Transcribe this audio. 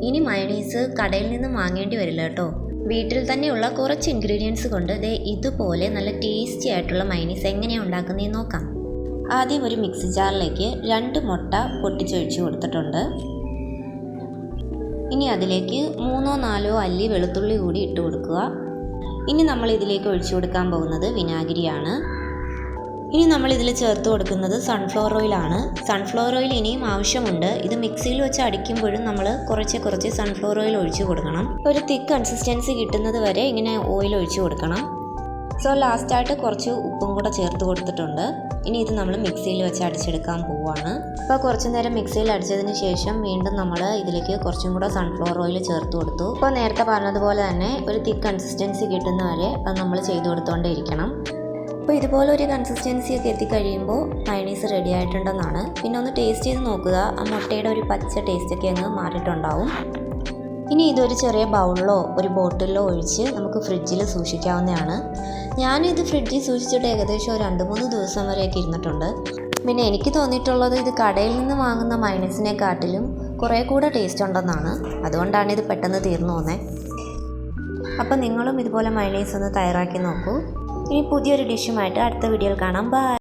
ഇനി മയണീസ് കടയിൽ നിന്ന് വാങ്ങേണ്ടി വരില്ല കേട്ടോ. വീട്ടിൽ തന്നെയുള്ള കുറച്ച് ഇൻഗ്രീഡിയൻസ് കൊണ്ട് ഇതുപോലെ നല്ല ടേസ്റ്റി ആയിട്ടുള്ള മയണീസ് എങ്ങനെയാണ് ഉണ്ടാക്കുന്നതെന്ന് നോക്കാം. ആദ്യം ഒരു മിക്സി ജാറിലേക്ക് 2 മുട്ട പൊട്ടിച്ചൊഴിച്ച് കൊടുത്തിട്ടുണ്ട്. ഇനി അതിലേക്ക് 3-4 അല്ലി വെളുത്തുള്ളി കൂടി ഇട്ട് കൊടുക്കുക. ഇനി നമ്മൾ ഇതിലേക്ക് ഒഴിച്ചു കൊടുക്കാൻ പോകുന്നത് വിനാഗിരിയാണ്. ഇനി നമ്മൾ ഇതിൽ ചേർത്ത് കൊടുക്കുന്നത് സൺഫ്ലവർ ഓയിലാണ്. സൺഫ്ലവർ ഓയിൽ ഇനിയും ആവശ്യമുണ്ട്. ഇത് മിക്സിയിൽ വെച്ച് അടിക്കുമ്പോഴും നമ്മൾ കുറച്ച് സൺഫ്ലവർ ഓയിൽ ഒഴിച്ചു കൊടുക്കണം. ഒരു തിക്ക് കൺസിസ്റ്റൻസി കിട്ടുന്നത് വരെ ഇങ്ങനെ ഓയിൽ ഒഴിച്ചു കൊടുക്കണം. ലാസ്റ്റായിട്ട് കുറച്ച് ഉപ്പും കൂടെ ചേർത്ത് കൊടുത്തിട്ടുണ്ട്. ഇനി ഇത് നമ്മൾ മിക്സിയിൽ വെച്ച് അടിച്ചെടുക്കാൻ പോവുകയാണ്. അപ്പോൾ കുറച്ച് നേരം മിക്സിയിൽ അടിച്ചതിന് ശേഷം വീണ്ടും നമ്മൾ ഇതിലേക്ക് കുറച്ചും കൂടെ സൺഫ്ലവർ ഓയിൽ ചേർത്ത് കൊടുത്തു. ഇപ്പോൾ നേരത്തെ പറഞ്ഞതുപോലെ തന്നെ ഒരു തിക്ക് കൺസിസ്റ്റൻസി കിട്ടുന്നവരെ അത് നമ്മൾ ചെയ്ത് കൊടുത്തുകൊണ്ടേ ഇരിക്കണം. അപ്പോൾ ഇതുപോലെ ഒരു കൺസിസ്റ്റൻസിയൊക്കെ എത്തിക്കഴിയുമ്പോൾ മയണീസ് റെഡി ആയിട്ടുണ്ടെന്നാണ്. പിന്നെ ഒന്ന് ടേസ്റ്റ് ചെയ്ത് നോക്കുക. ആ മുട്ടയുടെ ഒരു പച്ച ടേസ്റ്റൊക്കെ അങ്ങ് മാറിയിട്ടുണ്ടാവും. ഇനി ഇതൊരു ചെറിയ ബൗളിലോ ഒരു ബോട്ടിലോ ഒഴിച്ച് നമുക്ക് ഫ്രിഡ്ജിൽ സൂക്ഷിക്കാവുന്നതാണ്. ഞാനിത് ഫ്രിഡ്ജിൽ സൂക്ഷിച്ചിട്ട് ഏകദേശം 2-3 ദിവസം വരെയൊക്കെ ഇരുന്നിട്ടുണ്ട്. പിന്നെ എനിക്ക് തോന്നിയിട്ടുള്ളത് ഇത് കടയിൽ നിന്ന് വാങ്ങുന്ന മയണീസിനെക്കാട്ടിലും കുറേ കൂടെ ടേസ്റ്റ് ഉണ്ടെന്നാണ്. അതുകൊണ്ടാണ് ഇത് പെട്ടെന്ന് തീർന്നു പോകുന്നത്. അപ്പോൾ നിങ്ങളും ഇതുപോലെ മയണീസ് ഒന്ന് തയ്യാറാക്കി നോക്കൂ. ഇനി പുതിയൊരു ഡിഷുമായിട്ട് അടുത്ത വീഡിയോയിൽ കാണാം. ബൈ.